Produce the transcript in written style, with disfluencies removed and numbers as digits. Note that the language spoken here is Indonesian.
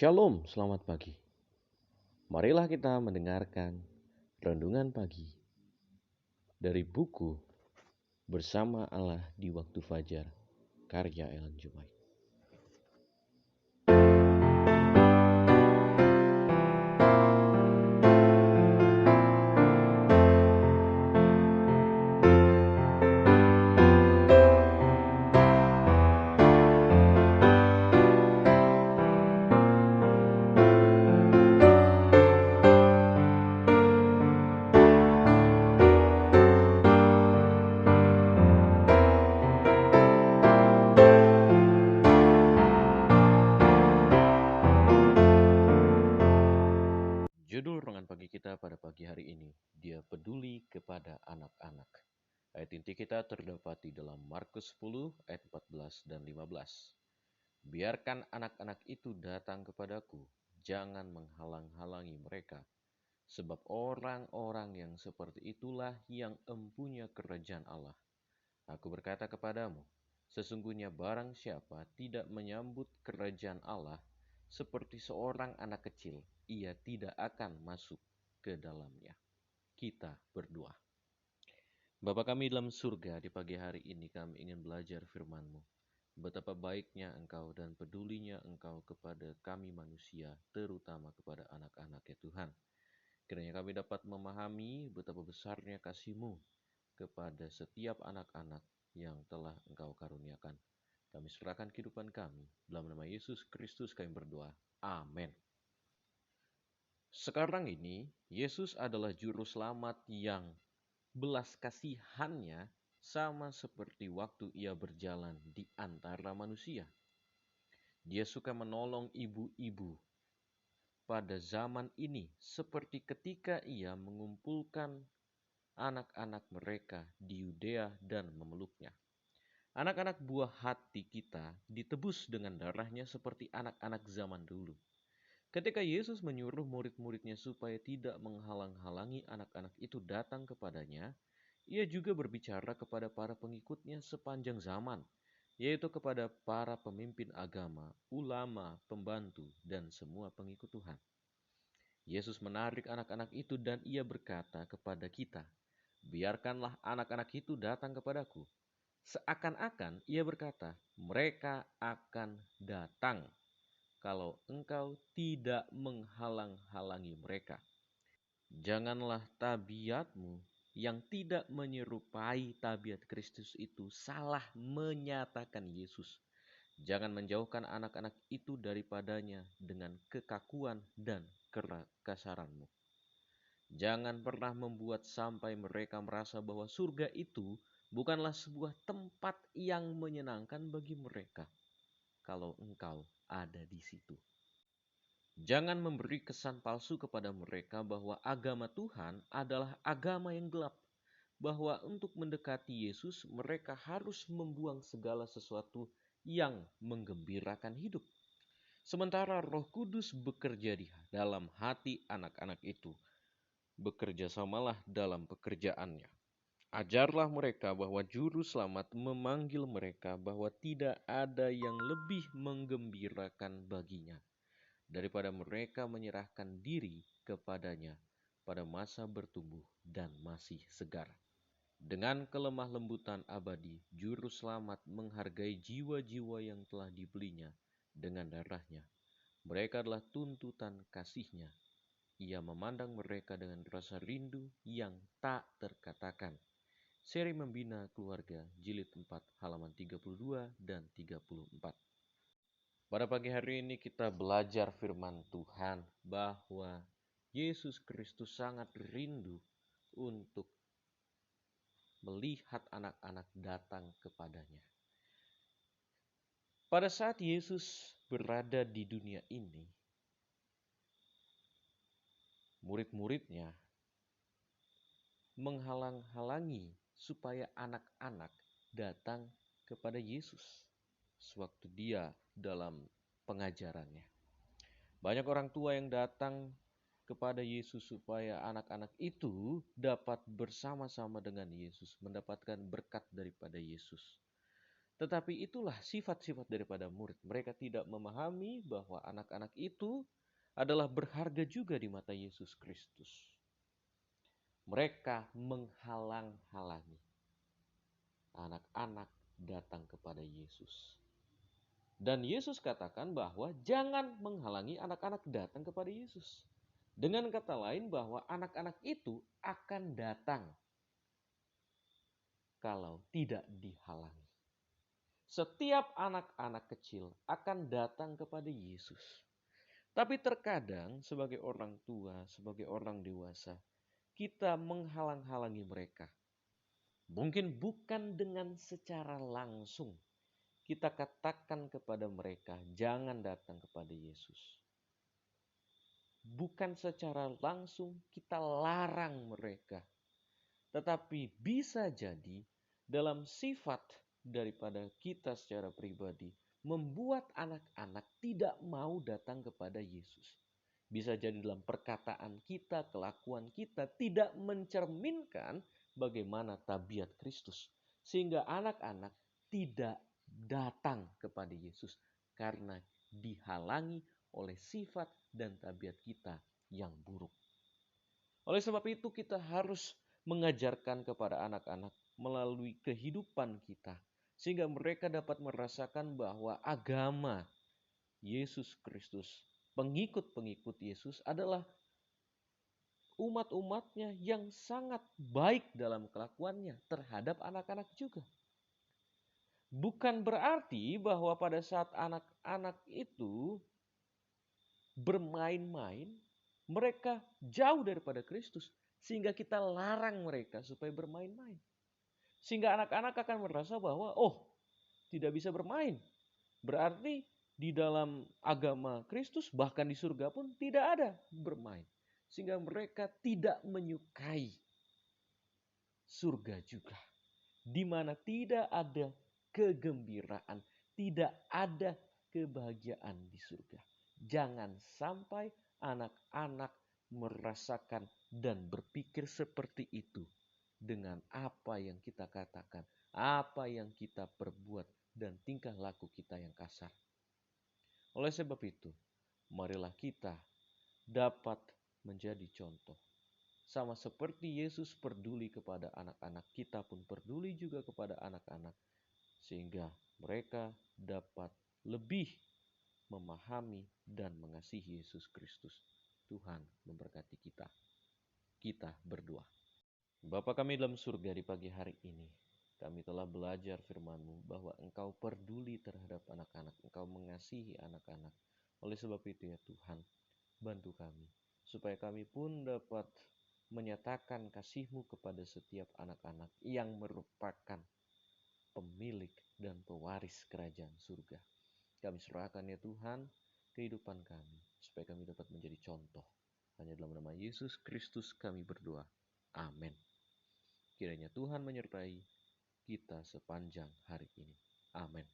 Shalom, selamat pagi. Marilah kita mendengarkan renungan pagi dari buku Bersama Allah di Waktu Fajar, karya Ellen G. White. Judul renungan pagi kita pada pagi hari ini, Dia peduli kepada anak-anak. Ayat inti kita terdapat di dalam Markus 10 ayat 14 dan 15. Biarkan anak-anak itu datang kepadaku, jangan menghalang-halangi mereka. Sebab orang-orang yang seperti itulah yang empunya kerajaan Allah. Aku berkata kepadamu, sesungguhnya barang siapa tidak menyambut kerajaan Allah seperti seorang anak kecil, ia tidak akan masuk ke dalamnya. Kita berdoa. Bapa kami dalam surga, di pagi hari ini kami ingin belajar firman-Mu. Betapa baiknya Engkau dan pedulinya Engkau kepada kami manusia, terutama kepada anak-anak ya Tuhan. Kiranya kami dapat memahami betapa besarnya kasih-Mu kepada setiap anak-anak yang telah Engkau karuniakan. Kami serahkan kehidupan kami. Dalam nama Yesus Kristus kami berdoa. Amin. Sekarang ini, Yesus adalah juru selamat yang belas kasihannya sama seperti waktu ia berjalan di antara manusia. Dia suka menolong ibu-ibu pada zaman ini seperti ketika ia mengumpulkan anak-anak mereka di Yudea dan memeluknya. Anak-anak buah hati kita ditebus dengan darahnya seperti anak-anak zaman dulu. Ketika Yesus menyuruh murid-muridnya supaya tidak menghalang-halangi anak-anak itu datang kepadanya, ia juga berbicara kepada para pengikutnya sepanjang zaman, yaitu kepada para pemimpin agama, ulama, pembantu, dan semua pengikut Tuhan. Yesus menarik anak-anak itu dan ia berkata kepada kita, biarkanlah anak-anak itu datang kepadaku. Seakan-akan ia berkata, mereka akan datang kalau engkau tidak menghalang-halangi mereka. Janganlah tabiatmu yang tidak menyerupai tabiat Kristus itu salah menyatakan Yesus. Jangan menjauhkan anak-anak itu daripadanya dengan kekakuan dan kekasaranmu. Jangan pernah membuat sampai mereka merasa bahwa surga itu bukanlah sebuah tempat yang menyenangkan bagi mereka kalau engkau ada di situ. Jangan memberi kesan palsu kepada mereka bahwa agama Tuhan adalah agama yang gelap, bahwa untuk mendekati Yesus mereka harus membuang segala sesuatu yang menggembirakan hidup. Sementara Roh Kudus bekerja di dalam hati anak-anak itu, bekerja samalah dalam pekerjaannya. Ajarlah mereka bahwa Juru Selamat memanggil mereka bahwa tidak ada yang lebih menggembirakan baginya daripada mereka menyerahkan diri kepadanya pada masa bertumbuh dan masih segar. Dengan kelemah lembutan abadi, Juru Selamat menghargai jiwa-jiwa yang telah dibelinya dengan darahnya. Mereka adalah tuntutan kasih-Nya. Ia memandang mereka dengan rasa rindu yang tak terkatakan. Seri Membina Keluarga, Jilid 4, halaman 32 dan 34. Pada pagi hari ini kita belajar firman Tuhan bahwa Yesus Kristus sangat rindu untuk melihat anak-anak datang kepadanya. Pada saat Yesus berada di dunia ini, murid-muridnya menghalang-halangi supaya anak-anak datang kepada Yesus sewaktu dia dalam pengajarannya. Banyak orang tua yang datang kepada Yesus supaya anak-anak itu dapat bersama-sama dengan Yesus, mendapatkan berkat daripada Yesus. Tetapi itulah sifat-sifat daripada murid. Mereka tidak memahami bahwa anak-anak itu adalah berharga juga di mata Yesus Kristus. Mereka menghalang-halangi anak-anak datang kepada Yesus. Dan Yesus katakan bahwa jangan menghalangi anak-anak datang kepada Yesus. Dengan kata lain bahwa anak-anak itu akan datang kalau tidak dihalangi. Setiap anak-anak kecil akan datang kepada Yesus. Tapi terkadang sebagai orang tua, sebagai orang dewasa, kita menghalang-halangi mereka. Mungkin bukan dengan secara langsung kita katakan kepada mereka, jangan datang kepada Yesus. Bukan secara langsung kita larang mereka. Tetapi bisa jadi dalam sifat daripada kita secara pribadi membuat anak-anak tidak mau datang kepada Yesus. Bisa jadi dalam perkataan kita, kelakuan kita tidak mencerminkan bagaimana tabiat Kristus. Sehingga anak-anak tidak datang kepada Yesus karena dihalangi oleh sifat dan tabiat kita yang buruk. Oleh sebab itu kita harus mengajarkan kepada anak-anak melalui kehidupan kita sehingga mereka dapat merasakan bahwa agama Yesus Kristus, pengikut-pengikut Yesus adalah umat-umatnya yang sangat baik dalam kelakuannya terhadap anak-anak juga. Bukan berarti bahwa pada saat anak-anak itu bermain-main, mereka jauh daripada Kristus. Sehingga kita larang mereka supaya bermain-main. Sehingga anak-anak akan merasa bahwa, tidak bisa bermain. Berarti di dalam agama Kristus, bahkan di surga pun tidak ada bermain. Sehingga mereka tidak menyukai surga juga. Di mana tidak ada kegembiraan, tidak ada kebahagiaan di surga. Jangan sampai anak-anak merasakan dan berpikir seperti itu dengan apa yang kita katakan, apa yang kita perbuat, dan tingkah laku kita yang kasar. Oleh sebab itu, marilah kita dapat menjadi contoh. Sama seperti Yesus peduli kepada anak-anak, kita pun peduli juga kepada anak-anak. Sehingga mereka dapat lebih memahami dan mengasihi Yesus Kristus. Tuhan memberkati kita. Kita berdoa. Bapa kami dalam surga, di pagi hari ini, kami telah belajar firman-Mu bahwa Engkau peduli terhadap anak-anak, Engkau mengasihi anak-anak. Oleh sebab itu ya Tuhan, bantu kami, supaya kami pun dapat menyatakan kasih-Mu kepada setiap anak-anak yang merupakan pemilik dan pewaris kerajaan surga. Kami serahkan ya Tuhan kehidupan kami, supaya kami dapat menjadi contoh. Hanya dalam nama Yesus Kristus kami berdoa. Amin. Kiranya Tuhan menyertai kita sepanjang hari ini. Amin.